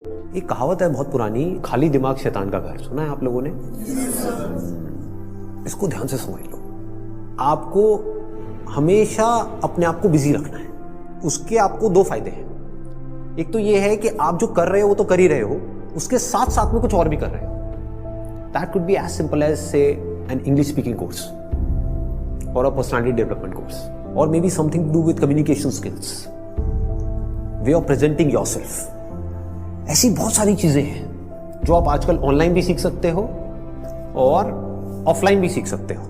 एक कहावत है बहुत पुरानी, खाली दिमाग शैतान का घर। सुना है आप लोगों ने? इसको ध्यान से समझ लो। आपको हमेशा अपने आप को बिजी रखना है। उसके आपको दो फायदे हैं। एक तो ये है कि आप जो कर रहे हो वो तो कर ही रहे हो, उसके साथ साथ में कुछ और भी कर रहे हो। That could be as simple as say an English speaking course और अ पर्सनालिटी डेवलपमेंट कोर्स, और may be something to do with communication skills, way of presenting yourself. ऐसी बहुत सारी चीजें हैं जो आप आजकल ऑनलाइन भी सीख सकते हो और ऑफलाइन भी सीख सकते हो।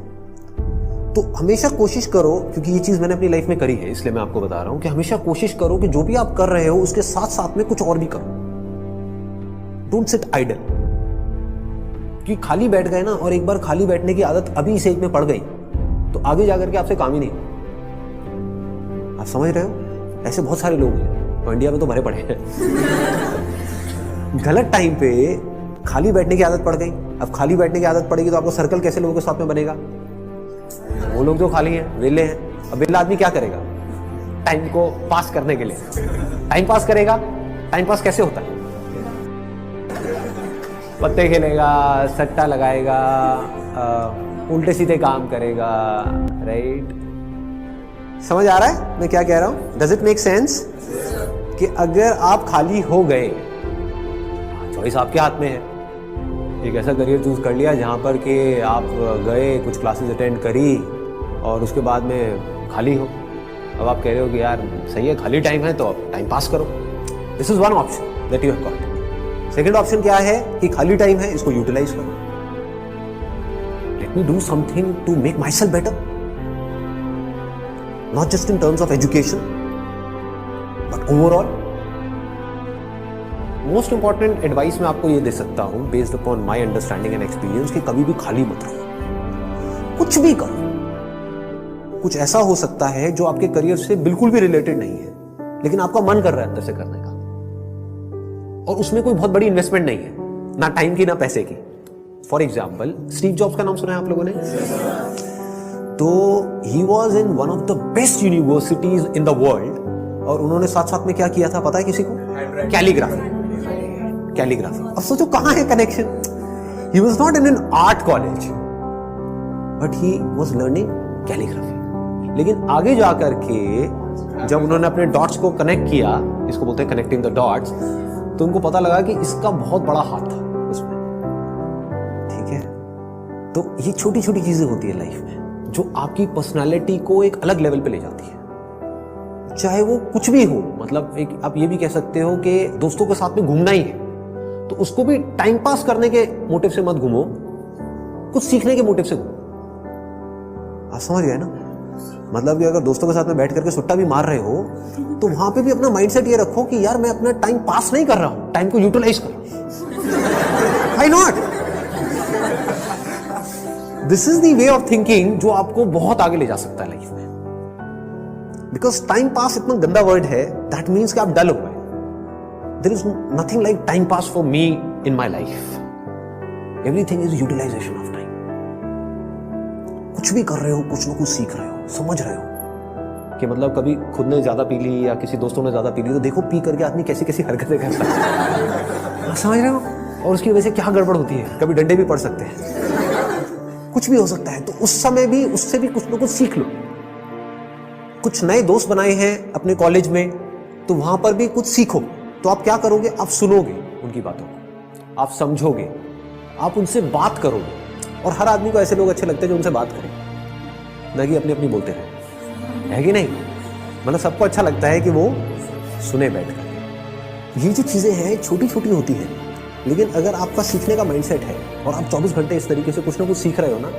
तो हमेशा कोशिश करो, क्योंकि ये चीज मैंने अपनी लाइफ में करी है इसलिए मैं आपको बता रहा हूं कि हमेशा कोशिश करो कि जो भी आप कर रहे हो उसके साथ साथ में कुछ और भी करो। Don't sit idle. कि खाली बैठ गए ना, और एक बार खाली बैठने की आदत अभी इस एज में पड़ गई तो आगे जाकर के आपसे काम ही नहीं। आप समझ रहे हो? ऐसे बहुत सारे लोग हैं और इंडिया में तो भरे पड़े हैं। गलत टाइम पे खाली बैठने की आदत पड़ गई। अब खाली बैठने की आदत पड़ेगी तो आपको सर्कल कैसे लोगों के साथ में बनेगा? वो लोग जो खाली हैं, वेले हैं। अब वेला आदमी क्या करेगा टाइम को पास करने के लिए? टाइम पास करेगा। टाइम पास कैसे होता है? पत्ते खेलेगा, सट्टा लगाएगा, उल्टे सीधे काम करेगा। राइट? समझ आ रहा है मैं क्या कह रहा हूं? Does it make sense? कि अगर आप खाली हो गए, चॉइस आपके हाथ में है। एक ऐसा करियर चूज कर लिया जहां पर कि आप गए, कुछ क्लासेस अटेंड करी और उसके बाद में खाली हो। अब आप कह रहे हो कि यार सही है, खाली टाइम है तो अब टाइम पास करो। This is one option that you have got. Second option क्या है कि खाली टाइम है, इसको यूटिलाइज करो। Let me do something to make myself better, not just in terms of education but overall. Most important advice मैं आपको ये दे सकता हूं based upon my understanding and experience कि कभी भी खाली मत रहो, कुछ भी करो। कुछ ऐसा हो सकता है जो आपके करियर से बिल्कुल भी रिलेटेड नहीं है, लेकिन आपका मन कर रहा है अंदर से करने का, और उसमें कोई बहुत बड़ी इन्वेस्टमेंट नहीं है, ना टाइम की ना पैसे की। फॉर एग्जाम्पल, स्टीव जॉब्स का नाम सुना है आप लोगों ने? तो he was in one of the best universities in the world, और उन्होंने साथ साथ में क्या किया था पता है किसी को? कैलीग्राफी। कैलीग्राफी। अब सोचो कहां है connection. He was not in an art college but he was learning calligraphy. लेकिन आगे जाकर के जब उन्होंने अपने डॉट्स को कनेक्ट किया, इसको बोलते हैं कनेक्टिंग द डॉट्स, तो उनको पता लगा कि इसका बहुत बड़ा हाथ था उसमें। ठीक है? तो ये छोटी छोटी चीजें होती है लाइफ में जो आपकी पर्सनालिटी को एक अलग लेवल पे ले जाती है। चाहे वो कुछ भी हो, मतलब एक आप ये भी कह सकते हो कि दोस्तों के साथ में घूमना ही है तो उसको भी टाइम पास करने के मोटिव से मत घूमो, कुछ सीखने के मोटिव से घूमो। आप समझ गए ना? मतलब कि अगर दोस्तों के साथ में बैठ करके सुट्टा भी मार रहे हो तो वहां पे भी अपना माइंडसेट ये रखो कि यार मैं अपना टाइम पास नहीं कर रहा हूं, टाइम को यूटिलाइज कर रहा हूं। Why not? This is the way of thinking जो आपको बहुत आगे ले जा सकता है लाइफ में। बिकॉज टाइम पास इतना गंदा वर्ड है, दैट मीन्स कि आप डल हो गए। There is nothing like time pass for me in my life. Everything is utilisation of time. कुछ भी कर रहे हो, कुछ ना कुछ सीख रहे हो, समझ रहे हो कि मतलब कभी खुद ने ज्यादा पी ली या किसी दोस्तों ने ज्यादा पी ली तो देखो पी करके आदमी कैसी कैसी हरकतें करता है। समझ रहे हो? और उसकी वजह से क्या गड़बड़ होती है, कभी डंडे भी पड़ सकते हैं, कुछ भी हो सकता है। तो उस समय भी उससे भी कुछ ना कुछ सीख लो। कुछ नए दोस्त बनाए हैं अपने कॉलेज में तो वहां पर भी कुछ सीखो। तो आप क्या करोगे? आप सुनोगे उनकी बातों को, आप समझोगे, आप उनसे बात करोगे। और हर आदमी को ऐसे लोग अच्छे लगते हैं जो उनसे बात करें, ना कि अपनी अपनी बोलते रहे, है कि नहीं? मतलब सबको अच्छा लगता है कि वो सुने बैठ कर। ये जो चीजें हैं छोटी छोटी होती हैं, लेकिन अगर आपका सीखने का माइंडसेट है और आप 24 घंटे इस तरीके से कुछ ना कुछ सीख रहे हो ना,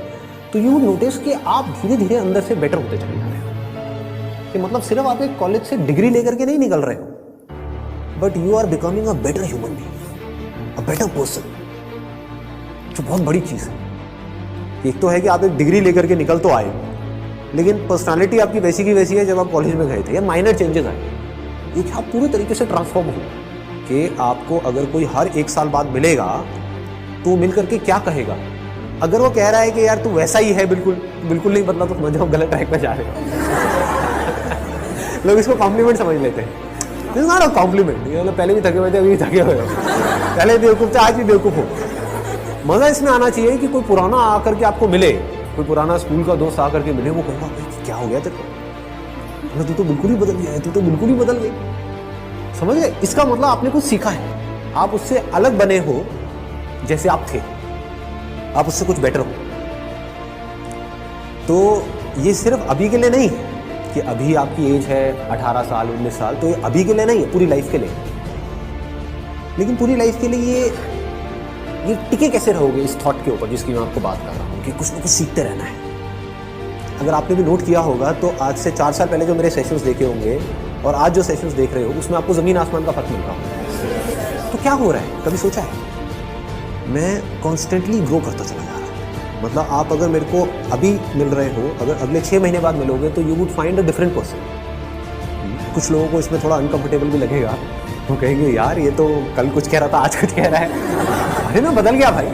तो यू वुड नोटिस कि आप धीरे धीरे अंदर से बेटर होते चले जा रहे हो। कि मतलब सिर्फ आप एक कॉलेज से डिग्री लेकर के नहीं निकल रहे हो, but you are becoming a better human being, a better person, जो बहुत बड़ी चीज है। एक तो है कि आप एक डिग्री लेकर के निकल तो आए, लेकिन पर्सनालिटी आपकी वैसी की वैसी है जब आप कॉलेज में गए थे, या माइनर चेंजेस आए। एक आप पूरे तरीके से ट्रांसफॉर्म हो कि आपको अगर कोई हर 1 साल बाद मिलेगा तो मिल करके क्या कहेगा? अगर वो कह रहा है कि यार तू वैसा ही है, बिल्कुल बिल्कुल नहीं बदला, तो समझ जाओ गलत ट्रैक पर जा रहे हो। लोग इसको कॉम्प्लीमेंट समझ लेते हैं। This is not a compliment. ये पहले भी थके हुए थे, अभी भी थके हुए हो, पहले बेवकूफ थे, आज भी बेवकूफ हो। मजा इसमें आना चाहिए कि कोई पुराना आकर के आपको मिले, कोई पुराना स्कूल का दोस्त आकर के मिले, वो कहेगा क्या हो गया तेरे को, तू तो बिल्कुल ही बदल गया है, तू तो बिल्कुल ही बदल गई। समझ गए? इसका मतलब आपने कुछ सीखा है, आप उससे अलग बने हो जैसे आप थे, आप उससे कुछ बेटर हो। तो ये सिर्फ अभी के लिए नहीं है कि अभी आपकी एज है 18 साल 19 साल, तो ये अभी के लिए नहीं है, पूरी लाइफ के लिए। लेकिन पूरी लाइफ के लिए ये टिके कैसे रहोगे इस थॉट के ऊपर जिसकी मैं आपको बात कर रहा हूँ कि कुछ ना कुछ सीखते रहना है। अगर आपने भी नोट किया होगा तो आज से 4 साल पहले जो मेरे सेशंस देखे होंगे और आज जो सेशंस देख रहे हो उसमें आपको ज़मीन आसमान का फर्क मिल रहा होगा। तो क्या हो रहा है, कभी सोचा है? मैं कॉन्स्टेंटली ग्रो करता चला जा रहा हूँ। मतलब आप अगर मेरे को अभी मिल रहे हो, अगर अगले 6 महीने बाद मिलोगे तो you would find a different person. कुछ लोगों को इसमें थोड़ा अनकंफर्टेबल भी लगेगा, वो कहेंगे यार ये तो कल कुछ कह रहा था आज कुछ कह रहा है। अरे मैं बदल गया भाई,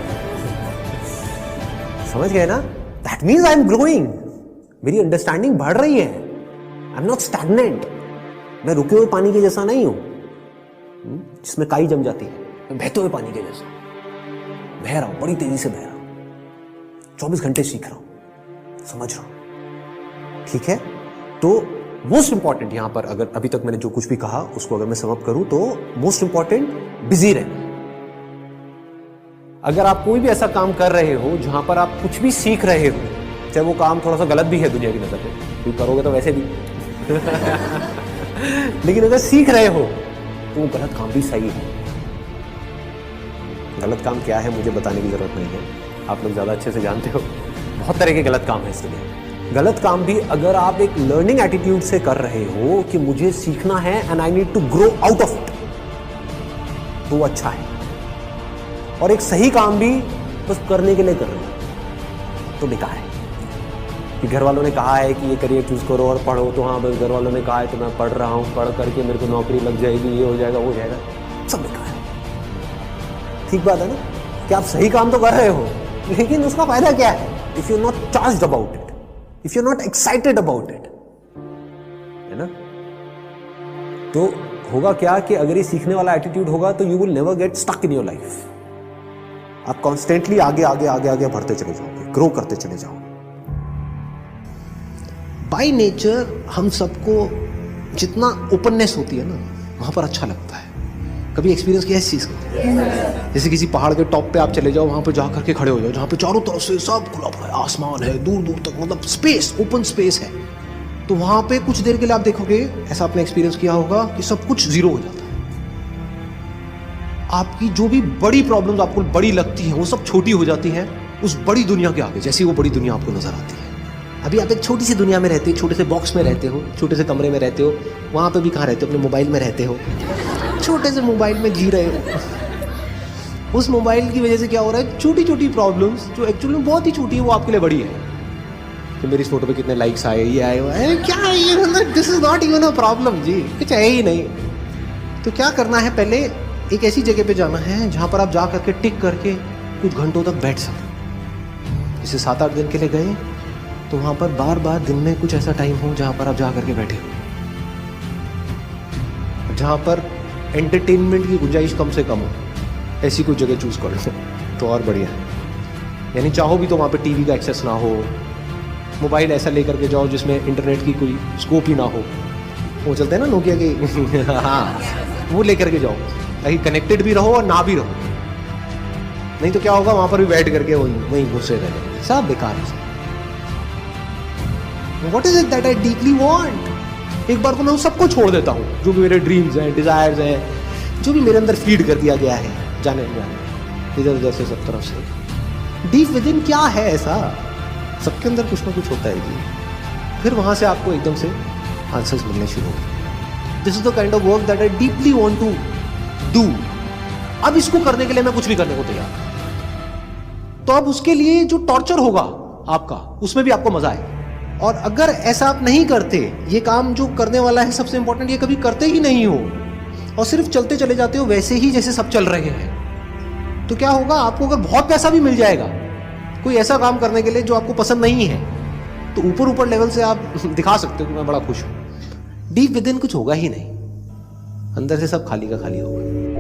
समझ गए ना? That means I am growing, मेरी अंडरस्टैंडिंग बढ़ रही है। आई एम नॉट स्टैग्नेंट, मैं रुके हुए पानी के जैसा नहीं हूं जिसमें काई जम जाती है। मैं बहते हुए पानी के जैसा बह रहा हूं, बड़ी तेजी से बह रहा हूं, 24 घंटे सीख रहा हूं, समझ रहा हूं। ठीक है? तो मोस्ट इंपॉर्टेंट यहां पर, अगर अभी तक मैंने जो कुछ भी कहा उसको अगर मैं सम अप करूं तो मोस्ट इंपॉर्टेंट बिजी रहना। अगर आप कोई भी ऐसा काम कर रहे हो जहां पर आप कुछ भी सीख रहे हो, चाहे वो काम थोड़ा सा गलत भी है दुनिया की नजर में, क्योंकि करोगे तो वैसे भी लेकिन अगर सीख रहे हो तो वो गलत काम भी सही है। गलत काम क्या है मुझे बताने की जरूरत नहीं है, आप लोग ज्यादा अच्छे से जानते हो। बहुत तरह के गलत काम है इस दुनिया। गलत काम भी अगर आप एक लर्निंग एटीट्यूड से कर रहे हो कि मुझे सीखना है and I need to grow out of it, तो वो अच्छा है। और एक सही काम भी बस करने के लिए कर रहे हो तो बेकार है। कि घर वालों ने कहा है कि ये करियर चूज करो और पढ़ो, तो हाँ बस घर वालों ने कहा है तो मैं पढ़ रहा हूँ, पढ़ करके मेरे को नौकरी लग जाएगी, ये हो जाएगा वो हो जाएगा, सब बेकार है। ठीक बात है ना कि आप सही काम तो कर रहे हो लेकिन उसका फायदा क्या है if you not charged about it, if you not excited about it, है ना? तो होगा क्या कि अगर ये सीखने वाला एटीट्यूड होगा तो you will never get stuck in your life. आप कॉन्स्टेंटली आगे आगे आगे आगे बढ़ते चले जाओगे, ग्रो करते चले जाओगे। बाय नेचर हम सबको जितना ओपननेस होती है ना वहां पर अच्छा लगता है। कभी एक्सपीरियंस किया है इस चीज का? जैसे किसी पहाड़ के टॉप पे आप चले जाओ, वहां पे जा करके खड़े हो जाओ जहां पे चारों तरफ से सब खुला है, आसमान है दूर दूर तक, मतलब स्पेस, ओपन स्पेस है। तो वहां पे कुछ देर के लिए आप देखोगे, ऐसा आपने एक्सपीरियंस किया होगा कि सब कुछ जीरो हो जाता है। आपकी जो भी बड़ी प्रॉब्लम्स आपको बड़ी लगती है वो सब छोटी हो जाती है उस बड़ी दुनिया के आगे, जैसी वो बड़ी दुनिया आपको नजर आती है। अभी आप एक छोटी सी दुनिया में रहते हो, छोटे से बॉक्स में रहते हो, छोटे से कमरे में रहते हो, वहां पे भी कहाँ रहते हो? अपने मोबाइल में रहते हो, छोटे से मोबाइल में जी रहे हो। उस मोबाइल की वजह से क्या हो रहा है, छोटी छोटी प्रॉब्लम्स जो एक्चुअली में बहुत ही छोटी है वो आपके लिए बड़ी है। कि मेरी इस फोटो पे कितने लाइक्स आए, ये आए, क्या है ये, this is not even a problem जी, कुछ है ही नहीं। तो क्या करना है, पहले एक ऐसी जगह पे जाना है जहां पर आप जा करके टिक करके कुछ घंटों तक बैठ सकें। जैसे 7-8 दिन के लिए गए तो वहां पर बार बार दिन में कुछ ऐसा टाइम हो जहां पर आप जा करके बैठे हो, जहां पर एंटरटेनमेंट की गुंजाइश कम से कम हो, ऐसी कोई जगह चूज कर लो तो और बढ़िया है। यानी चाहो भी तो वहां पे टीवी का एक्सेस ना हो, मोबाइल ऐसा लेकर के जाओ जिसमें इंटरनेट की कोई स्कोप ही ना हो, वो चलते हैं ना नोकिया के हाँ, वो लेकर के जाओ ताकि कनेक्टेड भी रहो और ना भी रहो। नहीं तो क्या होगा, वहां पर भी बैठ करके वहीं घुसे रहे, सब बेकार है। What is it that I deeply want? एक बार को मैं उन सबको छोड़ देता हूँ जो भी मेरे ड्रीम्स हैं, डिजायर्स हैं, जो भी मेरे अंदर फीड कर दिया गया है जाने इधर उधर से, सब तरफ से। डीप विद इन क्या है ऐसा, सबके अंदर कुछ ना कुछ होता है जी। फिर वहां से आपको एकदम से आंसर्स मिलने शुरू होंगे। This is the kind of work that I deeply want to do. अब इसको करने के लिए मैं कुछ भी करने को तैयार। तो अब उसके लिए जो टॉर्चर होगा आपका, उसमें भी आपको मजा आए। और अगर ऐसा आप नहीं करते, ये काम जो करने वाला है सबसे इंपॉर्टेंट, ये कभी करते ही नहीं हो और सिर्फ चलते चले जाते हो वैसे ही जैसे सब चल रहे हैं, तो क्या होगा, आपको अगर बहुत पैसा भी मिल जाएगा कोई ऐसा काम करने के लिए जो आपको पसंद नहीं है, तो ऊपर ऊपर लेवल से आप दिखा सकते हो कि मैं बड़ा खुश हूं, डीप विद इन कुछ होगा ही नहीं। अंदर से सब खाली का खाली होगा।